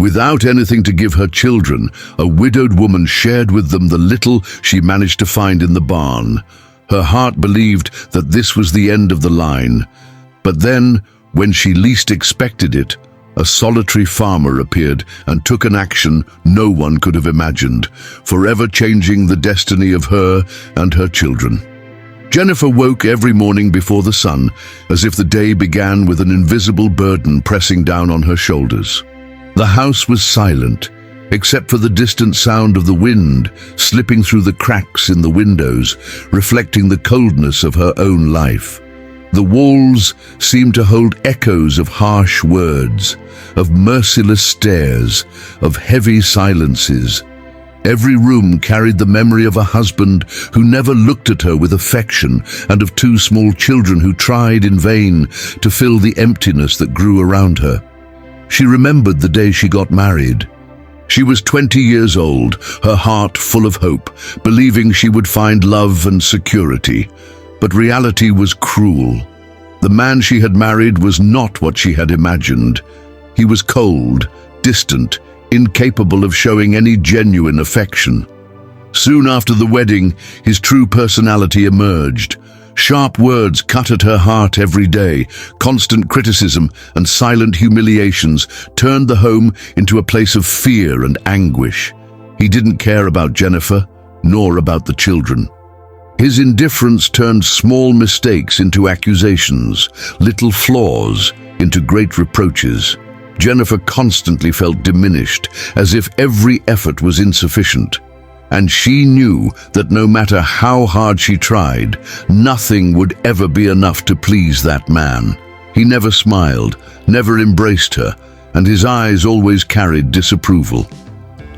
Without anything to give her children, a widowed woman shared with them the little she managed to find in the barn. Her heart believed that this was the end of the line. But then, when she least expected it, a solitary farmer appeared and took an action no one could have imagined, forever changing the destiny of her and her children. Jennifer woke every morning before the sun, as if the day began with an invisible burden pressing down on her shoulders. The house was silent, except for the distant sound of the wind slipping through the cracks in the windows, reflecting the coldness of her own life. The walls seemed to hold echoes of harsh words, of merciless stares, of heavy silences. Every room carried the memory of a husband who never looked at her with affection, and of two small children who tried in vain to fill the emptiness that grew around her. She remembered the day she got married. She was 20 years old, her heart full of hope, believing she would find love and security. But reality was cruel. The man she had married was not what she had imagined. He was cold, distant, incapable of showing any genuine affection. Soon after the wedding, his true personality emerged. Sharp words cut at her heart every day. Constant criticism and silent humiliations turned the home into a place of fear and anguish. He didn't care about Jennifer, nor about the children. His indifference turned small mistakes into accusations, little flaws into great reproaches. Jennifer constantly felt diminished, as if every effort was insufficient. And she knew that no matter how hard she tried, nothing would ever be enough to please that man. He never smiled, never embraced her, and his eyes always carried disapproval.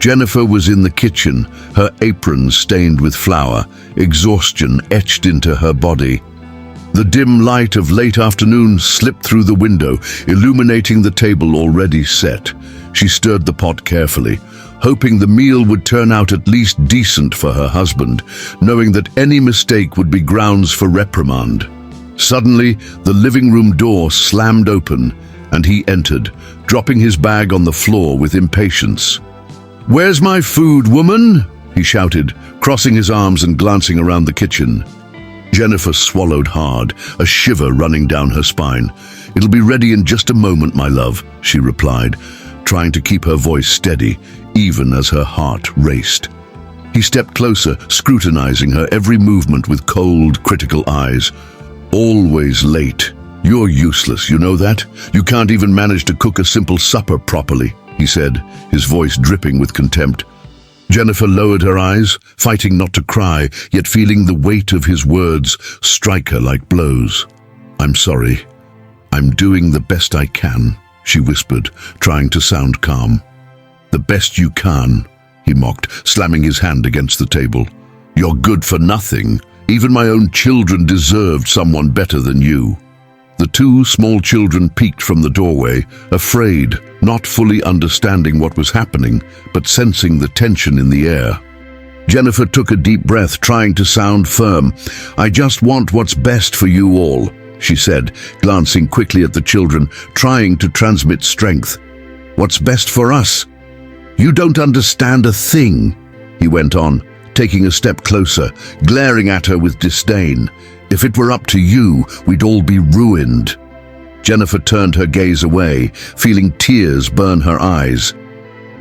Jennifer was in the kitchen, her apron stained with flour, exhaustion etched into her body. The dim light of late afternoon slipped through the window, illuminating the table already set. She stirred the pot carefully, hoping the meal would turn out at least decent for her husband, knowing that any mistake would be grounds for reprimand. Suddenly, the living room door slammed open, and he entered, dropping his bag on the floor with impatience. "Where's my food, woman?" he shouted, crossing his arms and glancing around the kitchen. Jennifer swallowed hard, a shiver running down her spine. "It'll be ready in just a moment, my love," she replied, trying to keep her voice steady, even as her heart raced. He stepped closer, scrutinizing her every movement with cold, critical eyes. "Always late. You're useless, you know that? You can't even manage to cook a simple supper properly," he said, his voice dripping with contempt. Jennifer lowered her eyes, fighting not to cry, yet feeling the weight of his words strike her like blows. "I'm sorry. I'm doing the best I can," she whispered, trying to sound calm. "The best you can," he mocked, slamming his hand against the table. "You're good for nothing. Even my own children deserved someone better than you." The two small children peeked from the doorway, afraid, not fully understanding what was happening, but sensing the tension in the air. Jennifer took a deep breath, trying to sound firm. "I just want what's best for you all," she said, glancing quickly at the children, trying to transmit strength. "What's best for us? You don't understand a thing," he went on, taking a step closer, glaring at her with disdain. "If it were up to you, we'd all be ruined." Jennifer turned her gaze away, feeling tears burn her eyes.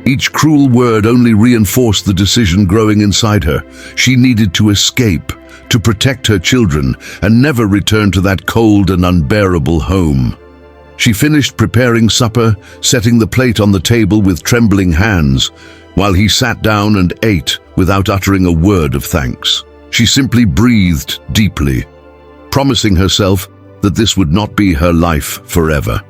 Each cruel word only reinforced the decision growing inside her. She needed to escape, to protect her children, and never return to that cold and unbearable home. She finished preparing supper, setting the plate on the table with trembling hands, while he sat down and ate without uttering a word of thanks. She simply breathed deeply, promising herself that this would not be her life forever.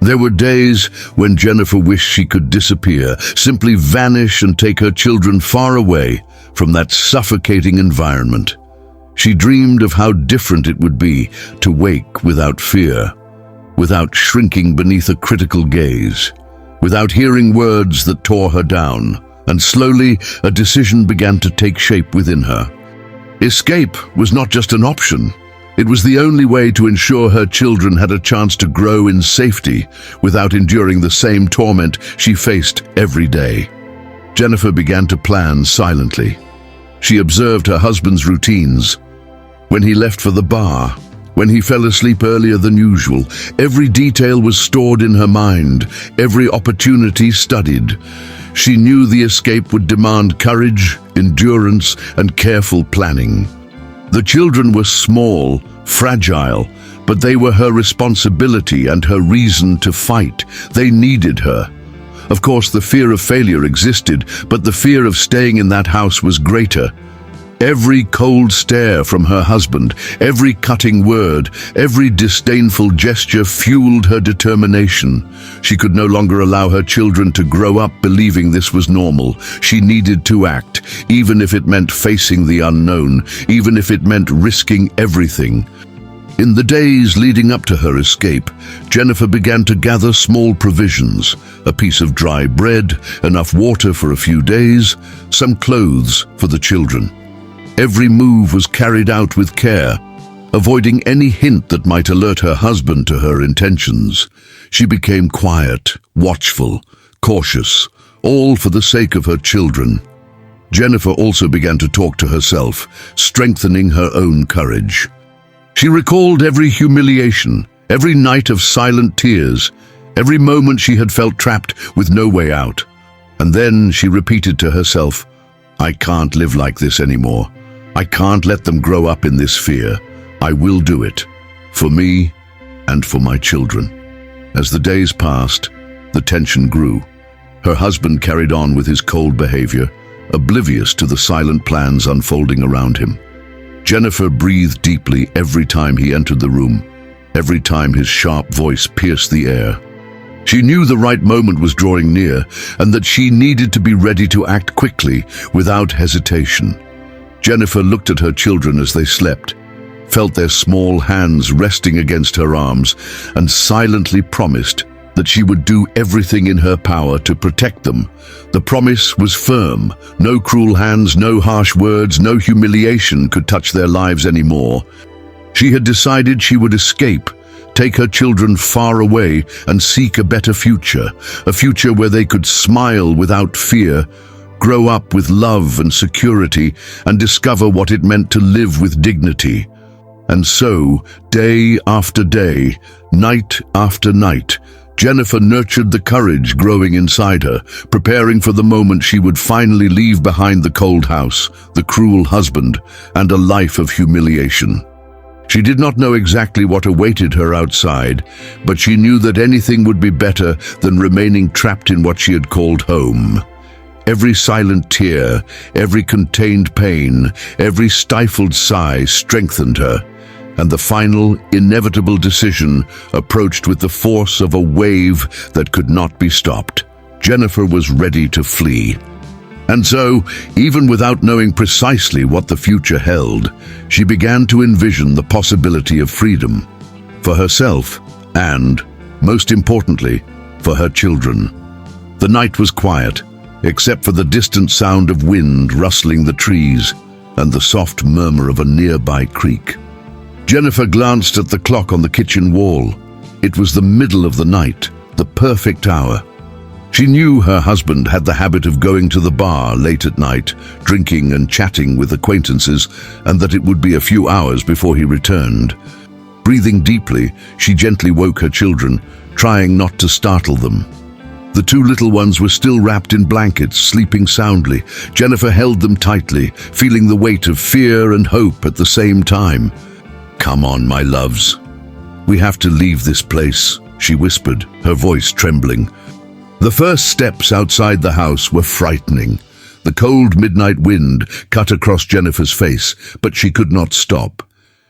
There were days when Jennifer wished she could disappear, simply vanish and take her children far away from that suffocating environment. She dreamed of how different it would be to wake without fear, without shrinking beneath a critical gaze, without hearing words that tore her down, and slowly a decision began to take shape within her. Escape was not just an option. It was the only way to ensure her children had a chance to grow in safety without enduring the same torment she faced every day. Jennifer began to plan silently. She observed her husband's routines. When he left for the bar, when he fell asleep earlier than usual, every detail was stored in her mind, every opportunity studied. She knew the escape would demand courage, endurance, and careful planning. The children were small, fragile, but they were her responsibility and her reason to fight. They needed her. Of course, the fear of failure existed, but the fear of staying in that house was greater. Every cold stare from her husband, every cutting word, every disdainful gesture fueled her determination. She could no longer allow her children to grow up believing this was normal. She needed to act, even if it meant facing the unknown, even if it meant risking everything. In the days leading up to her escape, Jennifer began to gather small provisions: a piece of dry bread, enough water for a few days, some clothes for the children. Every move was carried out with care, avoiding any hint that might alert her husband to her intentions. She became quiet, watchful, cautious, all for the sake of her children. Jennifer also began to talk to herself, strengthening her own courage. She recalled every humiliation, every night of silent tears, every moment she had felt trapped with no way out. And then she repeated to herself, "I can't live like this anymore. I can't let them grow up in this fear. I will do it, for me and for my children." As the days passed, the tension grew. Her husband carried on with his cold behavior, oblivious to the silent plans unfolding around him. Jennifer breathed deeply every time he entered the room, every time his sharp voice pierced the air. She knew the right moment was drawing near, and that she needed to be ready to act quickly, without hesitation. Jennifer looked at her children as they slept, felt their small hands resting against her arms, and silently promised that she would do everything in her power to protect them. The promise was firm. No cruel hands, no harsh words, no humiliation could touch their lives anymore. She had decided she would escape, take her children far away, and seek a better future, a future where they could smile without fear, grow up with love and security, and discover what it meant to live with dignity. And so, day after day, night after night, Jennifer nurtured the courage growing inside her, preparing for the moment she would finally leave behind the cold house, the cruel husband, and a life of humiliation. She did not know exactly what awaited her outside, but she knew that anything would be better than remaining trapped in what she had called home. Every silent tear, every contained pain, every stifled sigh strengthened her, and the final, inevitable decision approached with the force of a wave that could not be stopped. Jennifer was ready to flee. And so, even without knowing precisely what the future held, she began to envision the possibility of freedom, for herself and, most importantly, for her children. The night was quiet, except for the distant sound of wind rustling the trees and the soft murmur of a nearby creek. Jennifer glanced at the clock on the kitchen wall. It was the middle of the night, the perfect hour. She knew her husband had the habit of going to the bar late at night, drinking and chatting with acquaintances, and that it would be a few hours before he returned. Breathing deeply, she gently woke her children, trying not to startle them. The two little ones were still wrapped in blankets, sleeping soundly. Jennifer held them tightly, feeling the weight of fear and hope at the same time. "Come on, my loves. We have to leave this place," she whispered, her voice trembling. The first steps outside the house were frightening. The cold midnight wind cut across Jennifer's face, but she could not stop.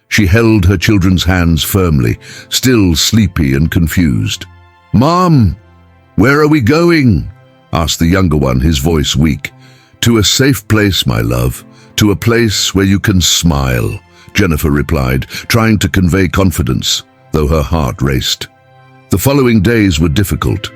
She held her children's hands firmly, still sleepy and confused. "Mom, where are we going?" asked the younger one, his voice weak. "To a safe place, my love. To a place where you can smile," Jennifer replied, trying to convey confidence, though her heart raced. The following days were difficult.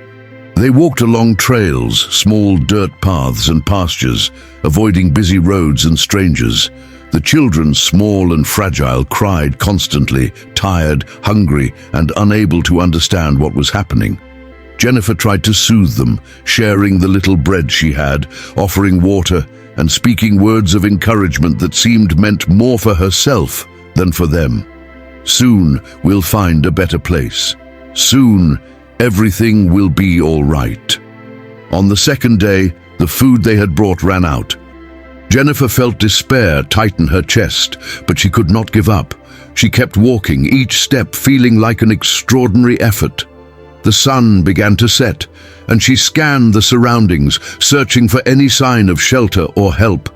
They walked along trails, small dirt paths and pastures, avoiding busy roads and strangers. The children, small and fragile, cried constantly, tired, hungry, and unable to understand what was happening. Jennifer tried to soothe them, sharing the little bread she had, offering water, and speaking words of encouragement that seemed meant more for herself than for them. Soon we'll find a better place. Soon everything will be all right. On the second day, the food they had brought ran out. Jennifer felt despair tighten her chest, but she could not give up. She kept walking, each step feeling like an extraordinary effort. The sun began to set, and she scanned the surroundings, searching for any sign of shelter or help.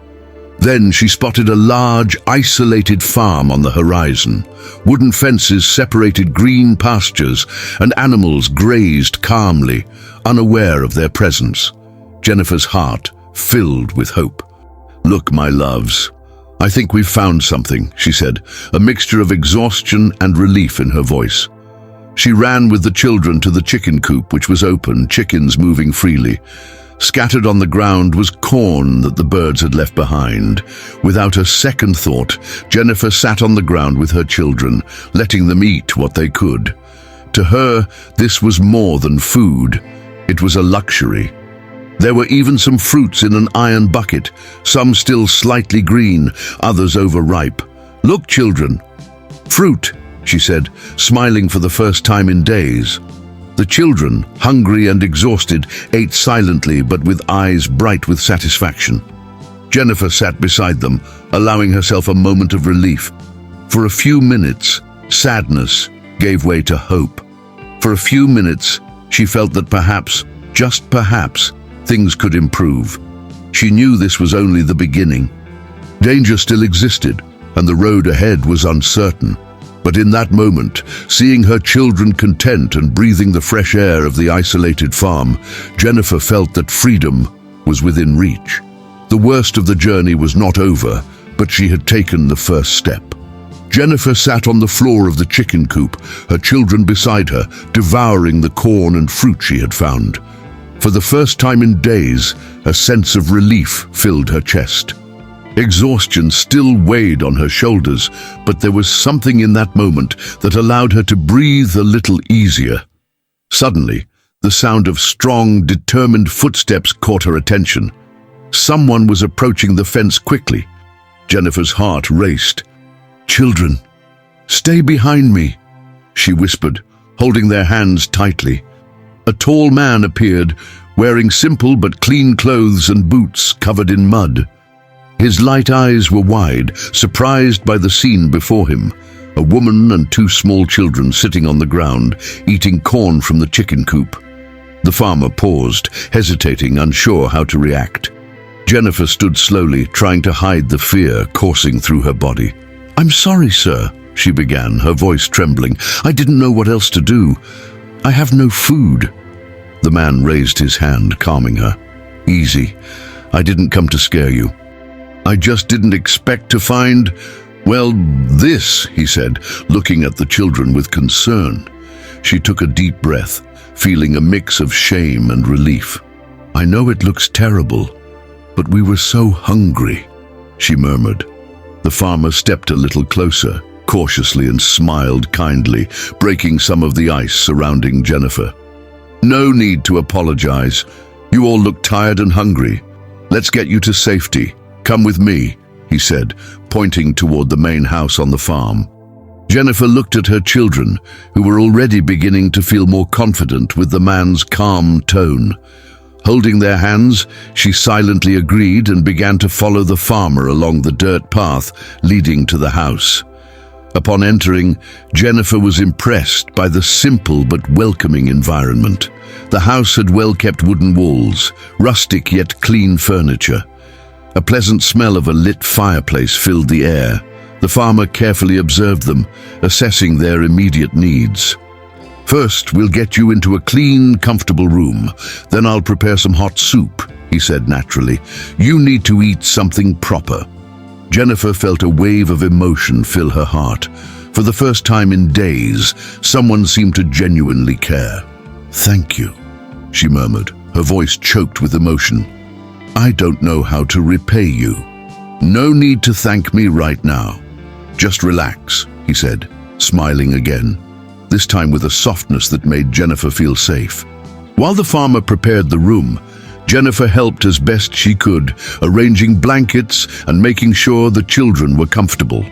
Then she spotted a large, isolated farm on the horizon. Wooden fences separated green pastures, and animals grazed calmly, unaware of their presence. Jennifer's heart filled with hope. "Look, my loves, I think we've found something," she said, a mixture of exhaustion and relief in her voice. She ran with the children to the chicken coop, which was open, chickens moving freely. Scattered on the ground was corn that the birds had left behind. Without a second thought, Jennifer sat on the ground with her children, letting them eat what they could. To her, this was more than food. It was a luxury. There were even some fruits in an iron bucket, some still slightly green, others overripe. "Look, children." "Fruit," she said, smiling for the first time in days. The children, hungry and exhausted, ate silently but with eyes bright with satisfaction. Jennifer sat beside them, allowing herself a moment of relief. For a few minutes, sadness gave way to hope. For a few minutes, she felt that perhaps, just perhaps, things could improve. She knew this was only the beginning. Danger still existed, and the road ahead was uncertain. But in that moment, seeing her children content and breathing the fresh air of the isolated farm, Jennifer felt that freedom was within reach. The worst of the journey was not over, but she had taken the first step. Jennifer sat on the floor of the chicken coop, her children beside her, devouring the corn and fruit she had found. For the first time in days, a sense of relief filled her chest. Exhaustion still weighed on her shoulders, but there was something in that moment that allowed her to breathe a little easier. Suddenly, the sound of strong, determined footsteps caught her attention. Someone was approaching the fence quickly. Jennifer's heart raced. "Children, stay behind me," she whispered, holding their hands tightly. A tall man appeared, wearing simple but clean clothes and boots covered in mud. His light eyes were wide, surprised by the scene before him. A woman and two small children sitting on the ground, eating corn from the chicken coop. The farmer paused, hesitating, unsure how to react. Jennifer stood slowly, trying to hide the fear coursing through her body. "I'm sorry, sir," she began, her voice trembling. "I didn't know what else to do. I have no food." The man raised his hand, calming her. "Easy. I didn't come to scare you. I just didn't expect to find, well, this," he said, looking at the children with concern. She took a deep breath, feeling a mix of shame and relief. "I know it looks terrible, but we were so hungry," she murmured. The farmer stepped a little closer, cautiously, and smiled kindly, breaking some of the ice surrounding Jennifer. "No need to apologize. You all look tired and hungry. Let's get you to safety. Come with me," he said, pointing toward the main house on the farm. Jennifer looked at her children, who were already beginning to feel more confident with the man's calm tone. Holding their hands, she silently agreed and began to follow the farmer along the dirt path leading to the house. Upon entering, Jennifer was impressed by the simple but welcoming environment. The house had well-kept wooden walls, rustic yet clean furniture. A pleasant smell of a lit fireplace filled the air. The farmer carefully observed them, assessing their immediate needs. "First, we'll get you into a clean, comfortable room. Then I'll prepare some hot soup," he said naturally. "You need to eat something proper." Jennifer felt a wave of emotion fill her heart. For the first time in days, someone seemed to genuinely care. "Thank you," she murmured, her voice choked with emotion. "I don't know how to repay you." "No need to thank me right now. Just relax," he said, smiling again, this time with a softness that made Jennifer feel safe. While the farmer prepared the room, Jennifer helped as best she could, arranging blankets and making sure the children were comfortable.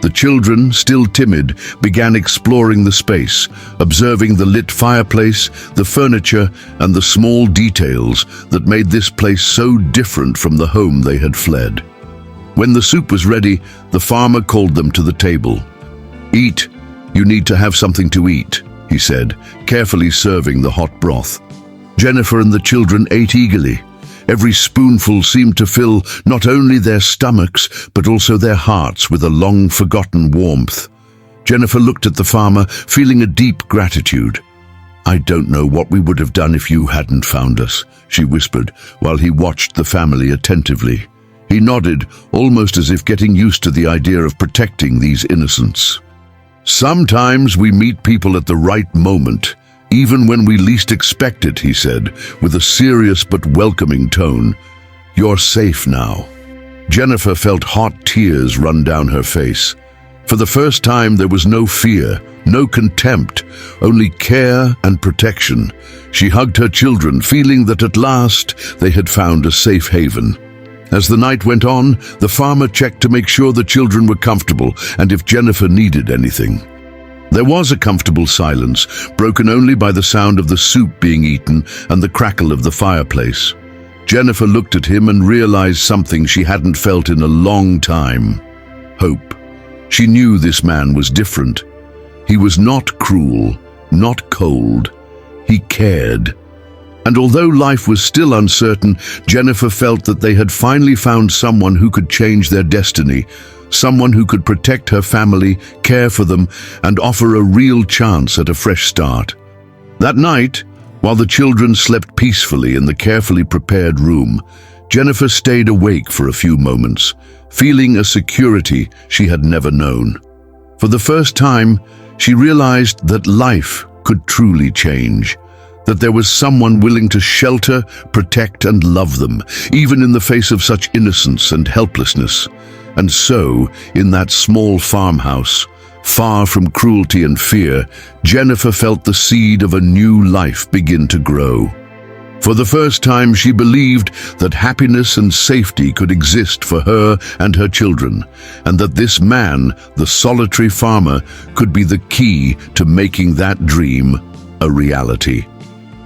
The children, still timid, began exploring the space, observing the lit fireplace, the furniture, and the small details that made this place so different from the home they had fled. When the soup was ready, the farmer called them to the table. "Eat. You need to have something to eat," he said, carefully serving the hot broth. Jennifer and the children ate eagerly. Every spoonful seemed to fill not only their stomachs, but also their hearts with a long-forgotten warmth. Jennifer looked at the farmer, feeling a deep gratitude. "I don't know what we would have done if you hadn't found us," she whispered, while he watched the family attentively. He nodded, almost as if getting used to the idea of protecting these innocents. "Sometimes we meet people at the right moment, even when we least expect it," he said, with a serious but welcoming tone. "You're safe now." Jennifer felt hot tears run down her face. For the first time, there was no fear, no contempt, only care and protection. She hugged her children, feeling that at last they had found a safe haven. As the night went on, the farmer checked to make sure the children were comfortable and if Jennifer needed anything. There was a comfortable silence, broken only by the sound of the soup being eaten and the crackle of the fireplace. Jennifer looked at him and realized something she hadn't felt in a long time: hope. She knew this man was different. He was not cruel, not cold. He cared. And although life was still uncertain, Jennifer felt that they had finally found someone who could change their destiny, someone who could protect her family, care for them, and offer a real chance at a fresh start. That night, while the children slept peacefully in the carefully prepared room, Jennifer stayed awake for a few moments, feeling a security she had never known. For the first time, she realized that life could truly change, that there was someone willing to shelter, protect, and love them, even in the face of such innocence and helplessness. And so, in that small farmhouse, far from cruelty and fear, Jennifer felt the seed of a new life begin to grow. For the first time, she believed that happiness and safety could exist for her and her children, and that this man, the solitary farmer, could be the key to making that dream a reality.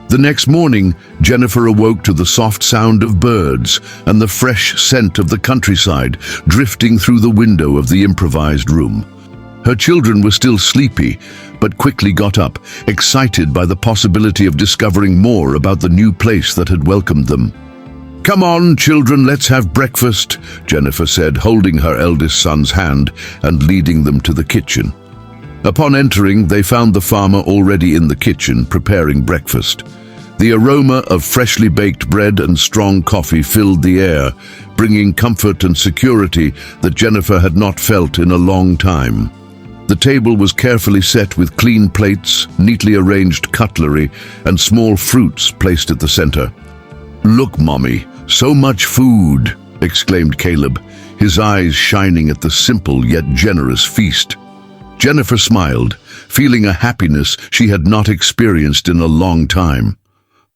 The next morning, Jennifer awoke to the soft sound of birds and the fresh scent of the countryside drifting through the window of the improvised room. Her children were still sleepy, but quickly got up, excited by the possibility of discovering more about the new place that had welcomed them. "Come on, children, let's have breakfast," Jennifer said, holding her eldest son's hand and leading them to the kitchen. Upon entering, they found the farmer already in the kitchen, preparing breakfast. The aroma of freshly baked bread and strong coffee filled the air, bringing comfort and security that Jennifer had not felt in a long time. The table was carefully set with clean plates, neatly arranged cutlery, and small fruits placed at the center. "Look, Mommy, so much food," exclaimed Caleb, his eyes shining at the simple yet generous feast. Jennifer smiled, feeling a happiness she had not experienced in a long time.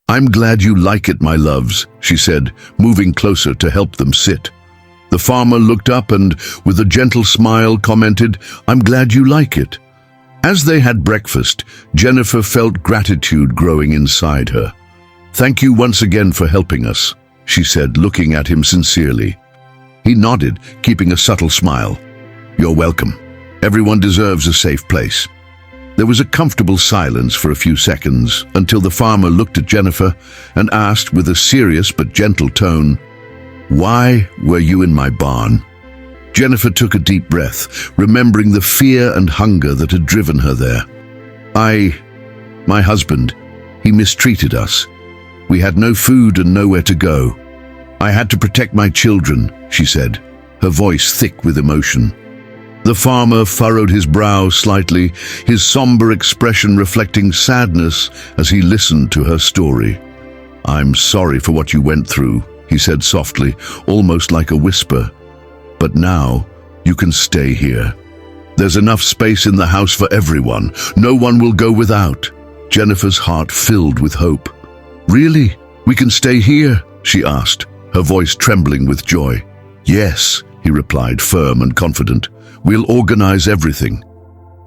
"I'm glad you like it, my loves," she said, moving closer to help them sit. The farmer looked up and, with a gentle smile, commented, "I'm glad you like it." As they had breakfast, Jennifer felt gratitude growing inside her. "Thank you once again for helping us," she said, looking at him sincerely. He nodded, keeping a subtle smile. "You're welcome. Everyone deserves a safe place." There was a comfortable silence for a few seconds until the farmer looked at Jennifer and asked with a serious but gentle tone, "Why were you in my barn?" Jennifer took a deep breath, remembering the fear and hunger that had driven her there. My husband, he mistreated us. We had no food and nowhere to go. I had to protect my children," she said, her voice thick with emotion. The farmer furrowed his brow slightly, his somber expression reflecting sadness as he listened to her story. "I'm sorry for what you went through," he said softly, almost like a whisper. But now, you can stay here. There's enough space in the house for everyone. No one will go without." Jennifer's heart filled with hope. "Really? We can stay here?" she asked, her voice trembling with joy. "Yes," he replied, firm and confident. "We'll organize everything.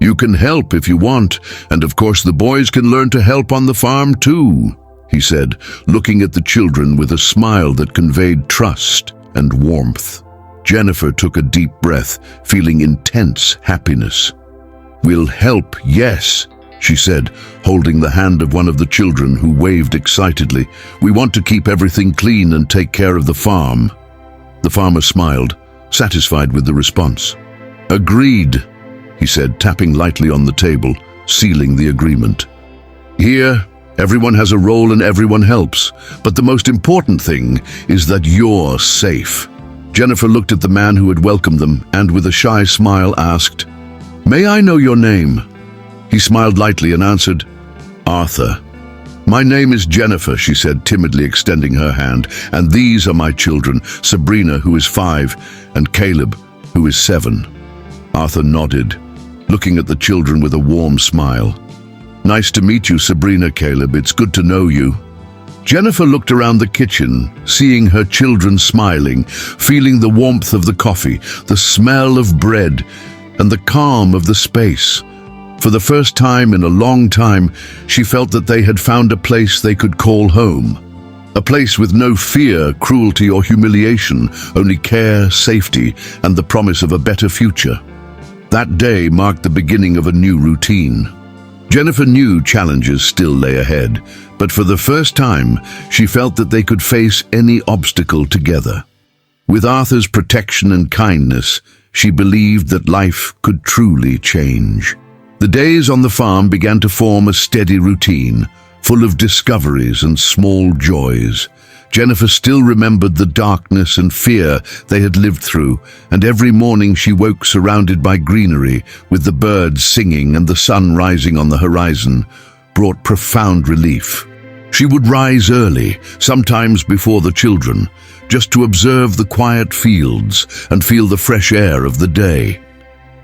You can help if you want, and of course the boys can learn to help on the farm too," he said, looking at the children with a smile that conveyed trust and warmth. Jennifer took a deep breath, feeling intense happiness. "We'll help, yes," she said, holding the hand of one of the children who waved excitedly. "We want to keep everything clean and take care of the farm." The farmer smiled, satisfied with the response. "Agreed," he said, tapping lightly on the table, sealing the agreement. "Here, everyone has a role and everyone helps, but the most important thing is that you're safe." Jennifer looked at the man who had welcomed them and with a shy smile asked, "May I know your name?" He smiled lightly and answered, "Arthur." "My name is Jennifer," she said, timidly extending her hand, "and these are my children, Sabrina, who is 5, and Caleb, who is 7. Arthur nodded, looking at the children with a warm smile. "Nice to meet you, Sabrina, Caleb. It's good to know you." Jennifer looked around the kitchen, seeing her children smiling, feeling the warmth of the coffee, the smell of bread, and the calm of the space. For the first time in a long time, she felt that they had found a place they could call home. A place with no fear, cruelty, or humiliation, only care, safety, and the promise of a better future. That day marked the beginning of a new routine. Jennifer knew challenges still lay ahead, but for the first time, she felt that they could face any obstacle together. With Arthur's protection and kindness, she believed that life could truly change. The days on the farm began to form a steady routine, full of discoveries and small joys. Jennifer still remembered the darkness and fear they had lived through, and every morning she woke surrounded by greenery, with the birds singing and the sun rising on the horizon, brought profound relief. She would rise early, sometimes before the children, just to observe the quiet fields and feel the fresh air of the day.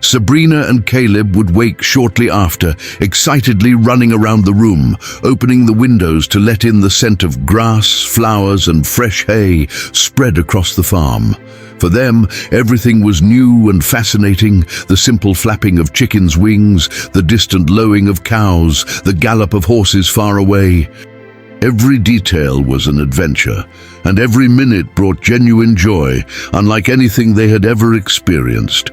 Sabrina and Caleb would wake shortly after, excitedly running around the room, opening the windows to let in the scent of grass, flowers, and fresh hay spread across the farm. For them, everything was new and fascinating, the simple flapping of chickens' wings, the distant lowing of cows, the gallop of horses far away. Every detail was an adventure, and every minute brought genuine joy, unlike anything they had ever experienced.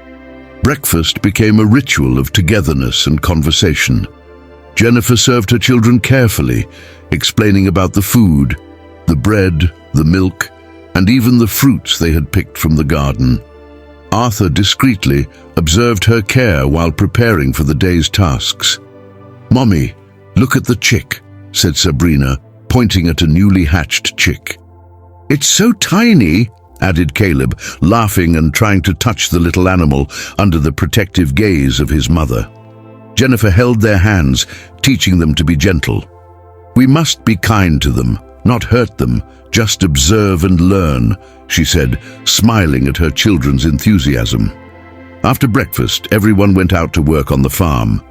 Breakfast became a ritual of togetherness and conversation. Jennifer served her children carefully, explaining about the food, the bread, the milk, and even the fruits they had picked from the garden. Arthur discreetly observed her care while preparing for the day's tasks. "Mommy, look at the chick," said Sabrina, pointing at a newly hatched chick. "It's so tiny," added Caleb, laughing and trying to touch the little animal under the protective gaze of his mother. Jennifer held their hands, teaching them to be gentle. "We must be kind to them, not hurt them, just observe and learn," she said, smiling at her children's enthusiasm. After breakfast, everyone went out to work on the farm.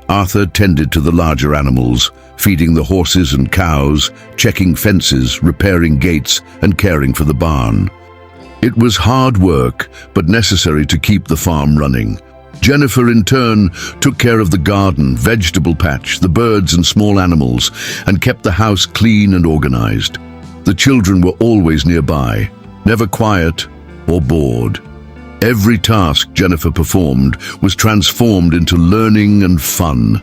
Arthur tended to the larger animals, feeding the horses and cows, checking fences, repairing gates, and caring for the barn. It was hard work, but necessary to keep the farm running. Jennifer, in turn, took care of the garden, vegetable patch, the birds and small animals, and kept the house clean and organized. The children were always nearby, never quiet or bored. Every task Jennifer performed was transformed into learning and fun.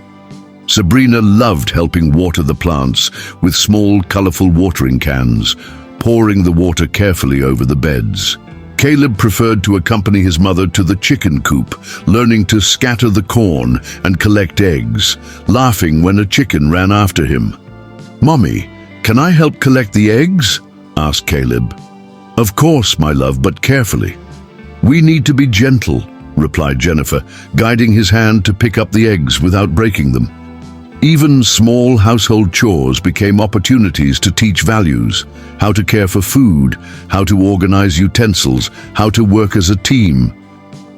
Sabrina loved helping water the plants with small, colorful watering cans, pouring the water carefully over the beds. Caleb preferred to accompany his mother to the chicken coop, learning to scatter the corn and collect eggs, laughing when a chicken ran after him. "Mommy, can I help collect the eggs?" asked Caleb. "Of course, my love, but carefully." "We need to be gentle," replied Jennifer, guiding his hand to pick up the eggs without breaking them. Even small household chores became opportunities to teach values: how to care for food, how to organize utensils, how to work as a team.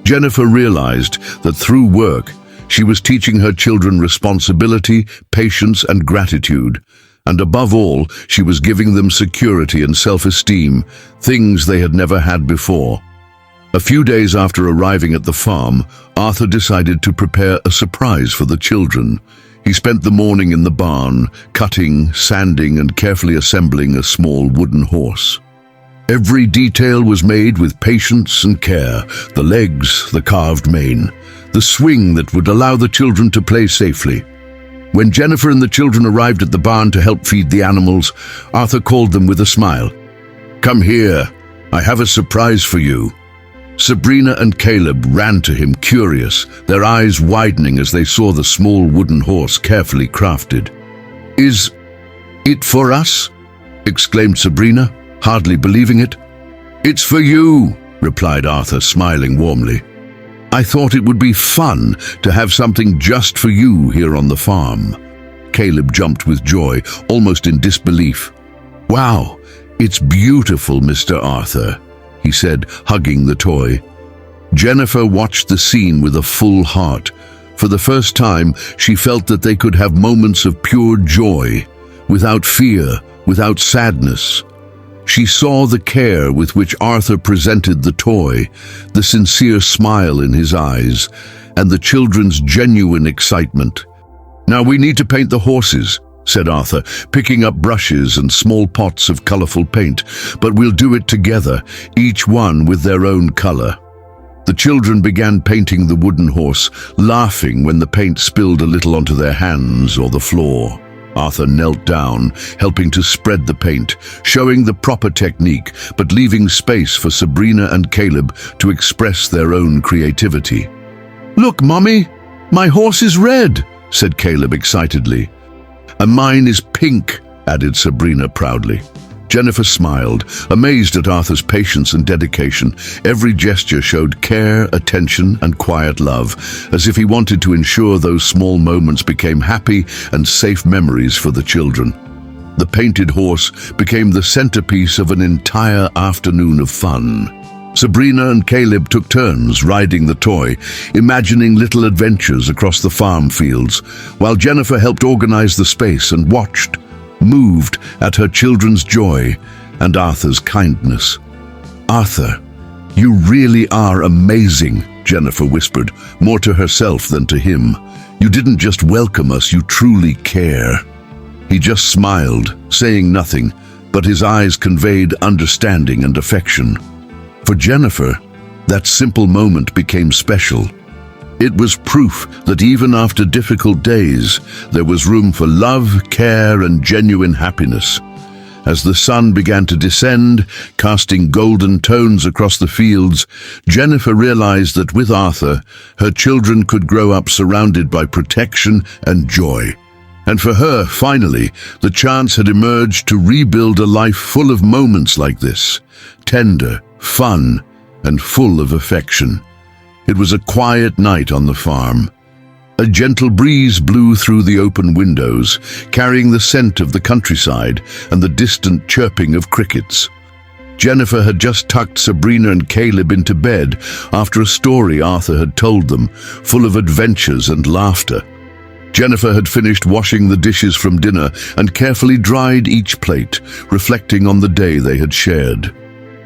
Jennifer realized that through work, she was teaching her children responsibility, patience, and gratitude. And above all, she was giving them security and self-esteem, things they had never had before. A few days after arriving at the farm, Arthur decided to prepare a surprise for the children. He spent the morning in the barn, cutting, sanding, and carefully assembling a small wooden horse. Every detail was made with patience and care: the legs, the carved mane, the swing that would allow the children to play safely. When Jennifer and the children arrived at the barn to help feed the animals, Arthur called them with a smile. "Come here, I have a surprise for you." Sabrina and Caleb ran to him, curious, their eyes widening as they saw the small wooden horse carefully crafted. "Is it for us?" exclaimed Sabrina, hardly believing it. "It's for you," replied Arthur, smiling warmly. "I thought it would be fun to have something just for you here on the farm." Caleb jumped with joy, almost in disbelief. "Wow, it's beautiful, Mr. Arthur," he said, hugging the toy. Jennifer watched the scene with a full heart. For the first time, she felt that they could have moments of pure joy, without fear, without sadness. She saw the care with which Arthur presented the toy, the sincere smile in his eyes, and the children's genuine excitement. "Now we need to paint the horses," said Arthur, picking up brushes and small pots of colorful paint, "but we'll do it together, each one with their own color." The children began painting the wooden horse, laughing when the paint spilled a little onto their hands or the floor. Arthur knelt down, helping to spread the paint, showing the proper technique, but leaving space for Sabrina and Caleb to express their own creativity. "Look, Mommy, my horse is red," said Caleb excitedly. "And mine is pink," added Sabrina proudly. Jennifer smiled, amazed at Arthur's patience and dedication. Every gesture showed care, attention, and quiet love, as if he wanted to ensure those small moments became happy and safe memories for the children. The painted horse became the centerpiece of an entire afternoon of fun. Sabrina and Caleb took turns riding the toy, imagining little adventures across the farm fields, while Jennifer helped organize the space and watched, moved at her children's joy and Arthur's kindness. "Arthur, you really are amazing," Jennifer whispered, more to herself than to him. "You didn't just welcome us, you truly care." He just smiled, saying nothing, but his eyes conveyed understanding and affection. For Jennifer, that simple moment became special. It was proof that even after difficult days, there was room for love, care, and genuine happiness. As the sun began to descend, casting golden tones across the fields, Jennifer realized that with Arthur, her children could grow up surrounded by protection and joy. And for her, finally, the chance had emerged to rebuild a life full of moments like this, tender, fun, and full of affection. It was a quiet night on the farm. A gentle breeze blew through the open windows, carrying the scent of the countryside and the distant chirping of crickets. Jennifer had just tucked Sabrina and Caleb into bed after a story Arthur had told them, full of adventures and laughter. Jennifer had finished washing the dishes from dinner and carefully dried each plate, reflecting on the day they had shared.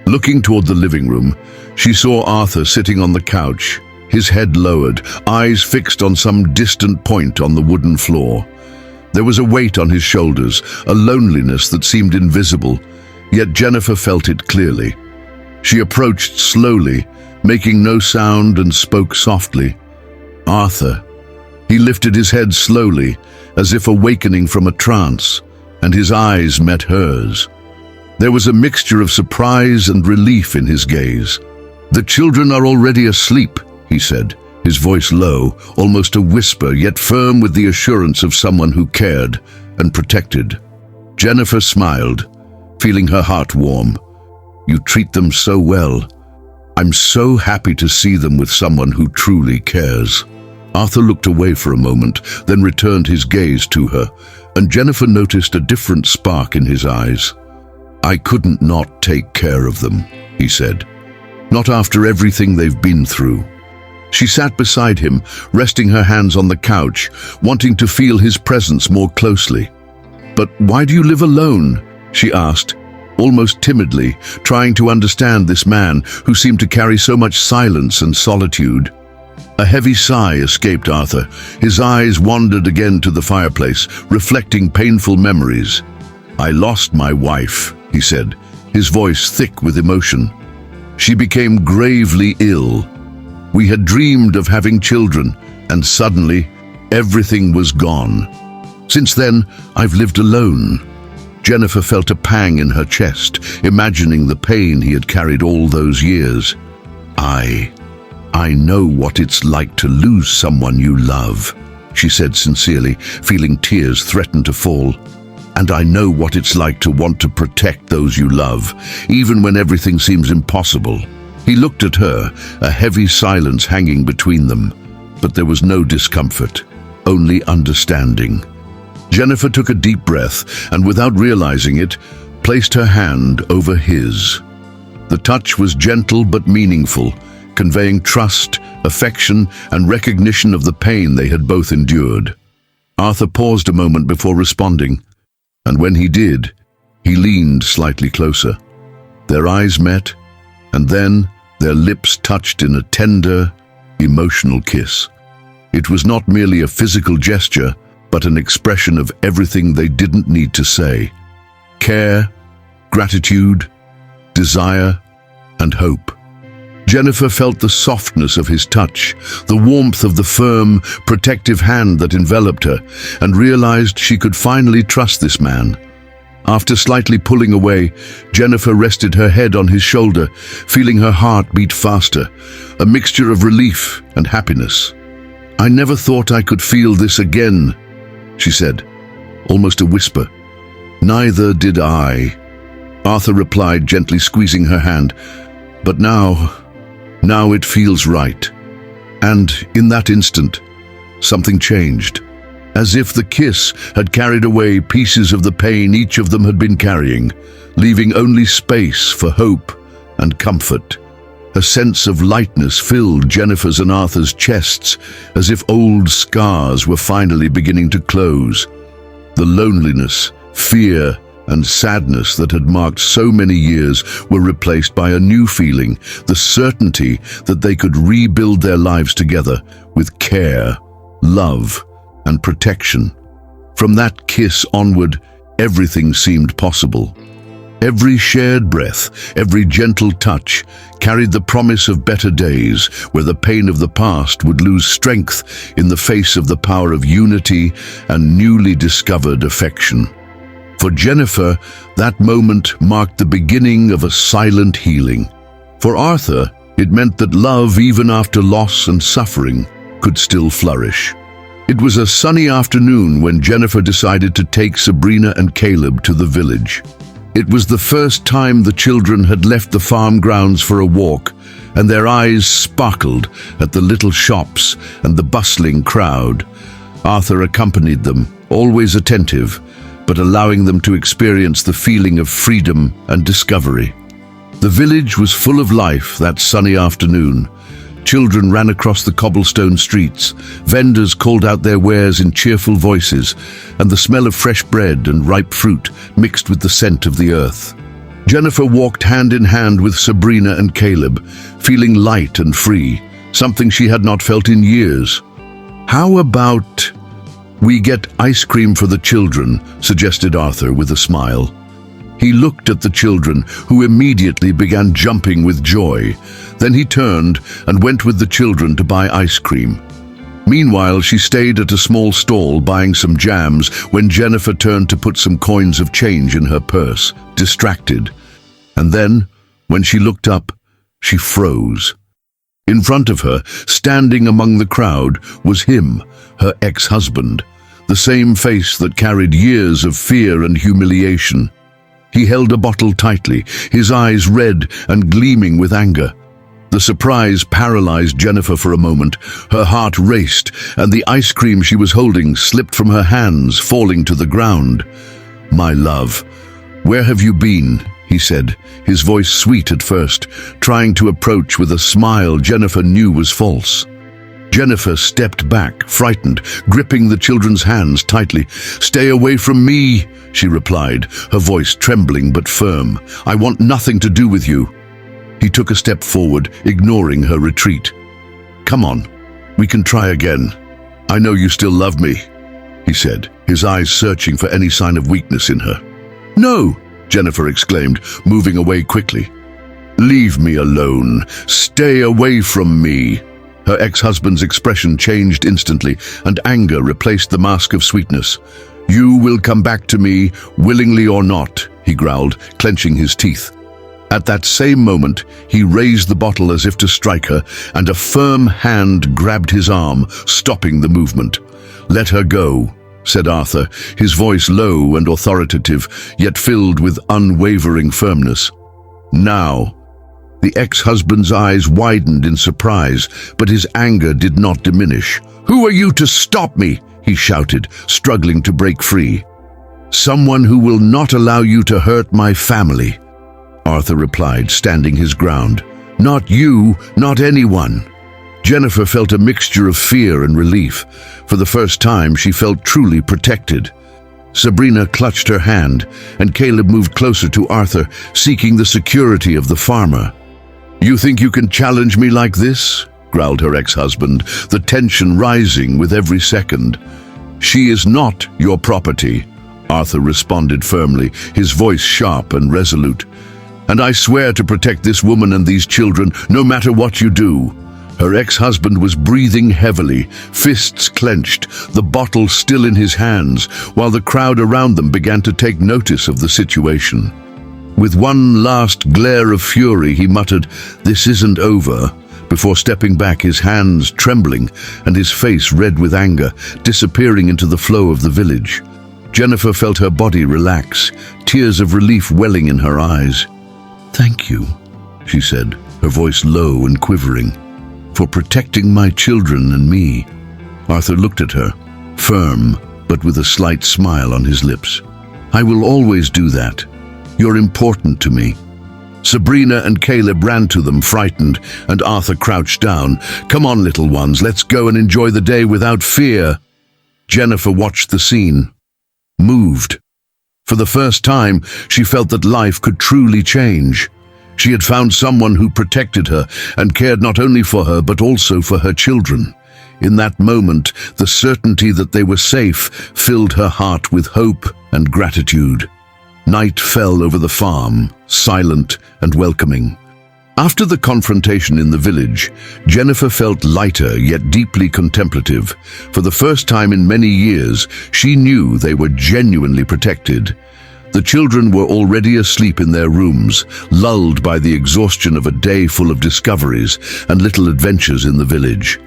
Looking toward the living room, she saw Arthur sitting on the couch, his head lowered, eyes fixed on some distant point on the wooden floor. There was a weight on his shoulders, a loneliness that seemed invisible, yet Jennifer felt it clearly. She approached slowly, making no sound, and spoke softly. "Arthur." He lifted his head slowly, as if awakening from a trance, and his eyes met hers. There was a mixture of surprise and relief in his gaze. "The children are already asleep," he said, his voice low, almost a whisper, yet firm with the assurance of someone who cared and protected. Jennifer smiled, feeling her heart warm. "You treat them so well. I'm so happy to see them with someone who truly cares." Arthur looked away for a moment, then returned his gaze to her, and Jennifer noticed a different spark in his eyes. "I couldn't not take care of them," he said. "Not after everything they've been through." She sat beside him, resting her hands on the couch, wanting to feel his presence more closely. "But why do you live alone?" she asked, almost timidly, trying to understand this man who seemed to carry so much silence and solitude. A heavy sigh escaped Arthur. His eyes wandered again to the fireplace, reflecting painful memories. "I lost my wife," he said, his voice thick with emotion. "She became gravely ill. We had dreamed of having children, and suddenly, everything was gone. Since then, I've lived alone." Jennifer felt a pang in her chest, imagining the pain he had carried all those years. I know what it's like to lose someone you love," she said sincerely, feeling tears threaten to fall. "And I know what it's like to want to protect those you love, even when everything seems impossible." He looked at her, a heavy silence hanging between them, but there was no discomfort, only understanding. Jennifer took a deep breath and, without realizing it, placed her hand over his. The touch was gentle but meaningful, conveying trust, affection, and recognition of the pain they had both endured. Arthur paused a moment before responding, and when he did, he leaned slightly closer. Their eyes met, and then their lips touched in a tender, emotional kiss. It was not merely a physical gesture, but an expression of everything they didn't need to say: care, gratitude, desire, and hope. Jennifer felt the softness of his touch, the warmth of the firm, protective hand that enveloped her, and realized she could finally trust this man. After slightly pulling away, Jennifer rested her head on his shoulder, feeling her heart beat faster, a mixture of relief and happiness. "I never thought I could feel this again," she said, almost a whisper. "Neither did I," Arthur replied, gently squeezing her hand. "But now it feels right." And in that instant, something changed. As if the kiss had carried away pieces of the pain each of them had been carrying, leaving only space for hope and comfort. A sense of lightness filled Jennifer's and Arthur's chests, as if old scars were finally beginning to close. The loneliness, fear, and sadness that had marked so many years were replaced by a new feeling, the certainty that they could rebuild their lives together with care, love, and protection. From that kiss onward, everything seemed possible. Every shared breath, every gentle touch, carried the promise of better days, where the pain of the past would lose strength in the face of the power of unity and newly discovered affection. For Jennifer, that moment marked the beginning of a silent healing. For Arthur, it meant that love, even after loss and suffering, could still flourish. It was a sunny afternoon when Jennifer decided to take Sabrina and Caleb to the village. It was the first time the children had left the farm grounds for a walk, and their eyes sparkled at the little shops and the bustling crowd. Arthur accompanied them, always attentive, but allowing them to experience the feeling of freedom and discovery. The village was full of life that sunny afternoon. Children ran across the cobblestone streets, vendors called out their wares in cheerful voices, and the smell of fresh bread and ripe fruit mixed with the scent of the earth. Jennifer walked hand in hand with Sabrina and Caleb, feeling light and free, something she had not felt in years. "How about we get ice cream for the children?" suggested Arthur with a smile. He looked at the children, who immediately began jumping with joy. Then he turned and went with the children to buy ice cream. Meanwhile, she stayed at a small stall buying some jams when Jennifer turned to put some coins of change in her purse, distracted. And then, when she looked up, she froze. In front of her, standing among the crowd, was him, her ex-husband, the same face that carried years of fear and humiliation. He held a bottle tightly, his eyes red and gleaming with anger. The surprise paralyzed Jennifer for a moment. Her heart raced, and the ice cream she was holding slipped from her hands, falling to the ground. "My love, where have you been?" he said, his voice sweet at first, trying to approach with a smile Jennifer knew was false. Jennifer stepped back, frightened, gripping the children's hands tightly. "Stay away from me," she replied, her voice trembling but firm. "I want nothing to do with you." He took a step forward, ignoring her retreat. "Come on, we can try again. I know you still love me," he said, his eyes searching for any sign of weakness in her. "No!" Jennifer exclaimed, moving away quickly. "Leave me alone. Stay away from me." Her ex-husband's expression changed instantly, and anger replaced the mask of sweetness. "You will come back to me, willingly or not," he growled, clenching his teeth. At that same moment, he raised the bottle as if to strike her, and a firm hand grabbed his arm, stopping the movement. "Let her go," said Arthur, his voice low and authoritative, yet filled with unwavering firmness. "Now." The ex-husband's eyes widened in surprise, but his anger did not diminish. "Who are you to stop me?" he shouted, struggling to break free. "Someone who will not allow you to hurt my family," Arthur replied, standing his ground. "Not you, not anyone." Jennifer felt a mixture of fear and relief. For the first time, she felt truly protected. Sabrina clutched her hand, and Caleb moved closer to Arthur, seeking the security of the farmer. "You think you can challenge me like this?" growled her ex-husband, the tension rising with every second. "She is not your property," Arthur responded firmly, his voice sharp and resolute. "And I swear to protect this woman and these children, no matter what you do." Her ex-husband was breathing heavily, fists clenched, the bottle still in his hands, while the crowd around them began to take notice of the situation. With one last glare of fury, he muttered, "This isn't over," before stepping back, his hands trembling and his face red with anger, disappearing into the flow of the village. Jennifer felt her body relax, tears of relief welling in her eyes. "Thank you," she said, her voice low and quivering, "for protecting my children and me." Arthur looked at her, firm, but with a slight smile on his lips. "I will always do that. You're important to me." Sabrina and Caleb ran to them, frightened, and Arthur crouched down. "Come on, little ones, let's go and enjoy the day without fear." Jennifer watched the scene, moved. For the first time, she felt that life could truly change. She had found someone who protected her and cared not only for her but also for her children. In that moment, the certainty that they were safe filled her heart with hope and gratitude. Night fell over the farm, silent and welcoming. After the confrontation in the village, Jennifer felt lighter yet deeply contemplative. For the first time in many years, she knew they were genuinely protected. The children were already asleep in their rooms, lulled by the exhaustion of a day full of discoveries and little adventures in the village.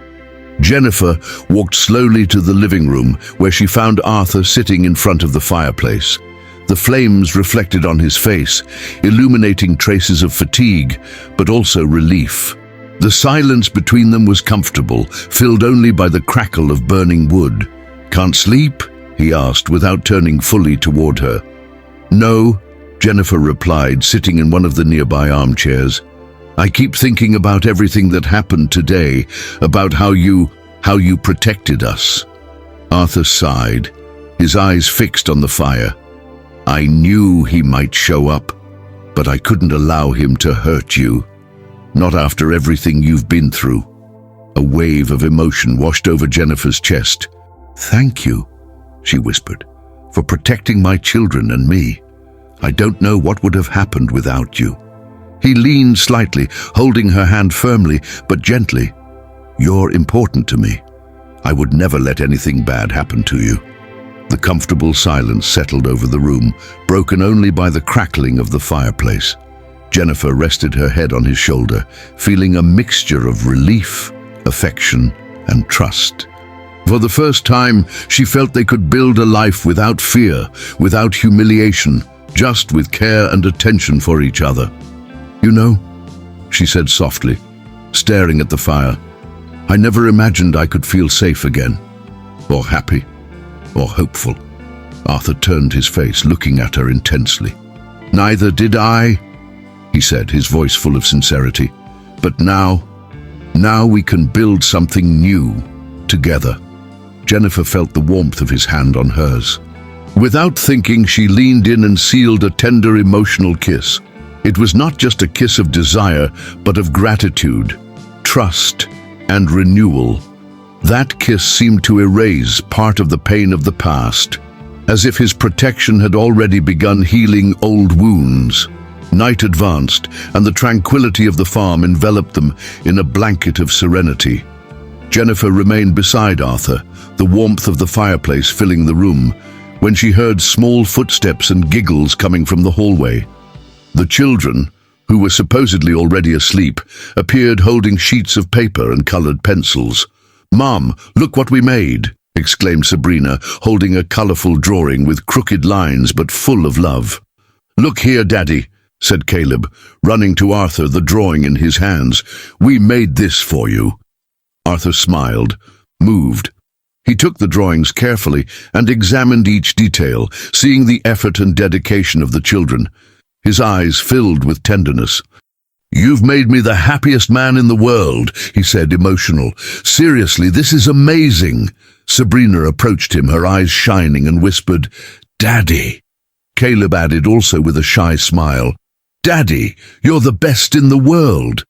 Jennifer walked slowly to the living room, where she found Arthur sitting in front of the fireplace. The flames reflected on his face, illuminating traces of fatigue, but also relief. The silence between them was comfortable, filled only by the crackle of burning wood. "Can't sleep?" he asked, without turning fully toward her. "No," Jennifer replied, sitting in one of the nearby armchairs. "I keep thinking about everything that happened today, about how you protected us." Arthur sighed, his eyes fixed on the fire. "I knew he might show up, but I couldn't allow him to hurt you. Not after everything you've been through." A wave of emotion washed over Jennifer's chest. "Thank you," she whispered, "for protecting my children and me. I don't know what would have happened without you." He leaned slightly, holding her hand firmly but gently. "You're important to me. I would never let anything bad happen to you." The comfortable silence settled over the room, broken only by the crackling of the fireplace. Jennifer rested her head on his shoulder, feeling a mixture of relief, affection, and trust. For the first time, she felt they could build a life without fear, without humiliation, just with care and attention for each other. "You know," she said softly, staring at the fire. "I never imagined I could feel safe again, or happy, or hopeful." Arthur turned his face, looking at her intensely. "Neither did I," he said, his voice full of sincerity. "But now we can build something new together." Jennifer felt the warmth of his hand on hers. Without thinking, she leaned in and sealed a tender, emotional kiss. It was not just a kiss of desire, but of gratitude, trust, and renewal. That kiss seemed to erase part of the pain of the past, as if his protection had already begun healing old wounds. Night advanced, and the tranquility of the farm enveloped them in a blanket of serenity. Jennifer remained beside Arthur, the warmth of the fireplace filling the room, when she heard small footsteps and giggles coming from the hallway. The children, who were supposedly already asleep, appeared holding sheets of paper and colored pencils. "Mom, look what we made!" exclaimed Sabrina, holding a colorful drawing with crooked lines but full of love. "Look here, Daddy," said Caleb, running to Arthur, the drawing in his hands. "We made this for you." Arthur smiled, moved. He took the drawings carefully and examined each detail, seeing the effort and dedication of the children. His eyes filled with tenderness. "You've made me the happiest man in the world," he said, emotional. "Seriously, this is amazing." Sabrina approached him, her eyes shining, and whispered, "Daddy." Caleb added, also with a shy smile, "Daddy, you're the best in the world."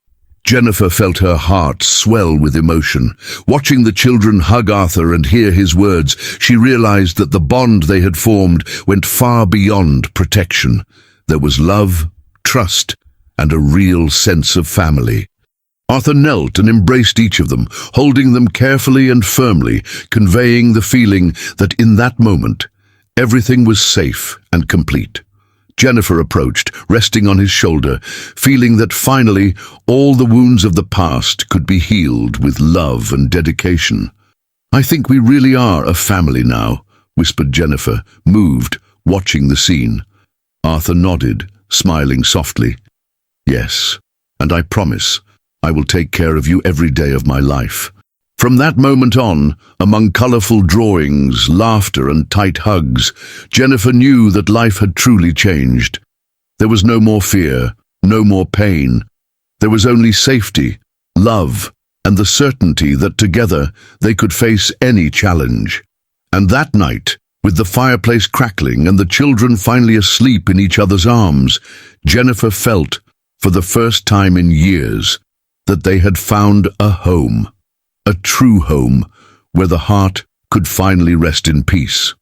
Jennifer felt her heart swell with emotion. Watching the children hug Arthur and hear his words, she realized that the bond they had formed went far beyond protection. There was love, trust, and a real sense of family. Arthur knelt and embraced each of them, holding them carefully and firmly, conveying the feeling that in that moment, everything was safe and complete. Jennifer approached, resting on his shoulder, feeling that finally all the wounds of the past could be healed with love and dedication. "I think we really are a family now," whispered Jennifer, moved, watching the scene. Arthur nodded, smiling softly. "Yes, and I promise I will take care of you every day of my life." From that moment on, among colorful drawings, laughter, and tight hugs, Jennifer knew that life had truly changed. There was no more fear, no more pain. There was only safety, love, and the certainty that together they could face any challenge. And that night, with the fireplace crackling and the children finally asleep in each other's arms, Jennifer felt, for the first time in years, that they had found a home. A true home where the heart could finally rest in peace.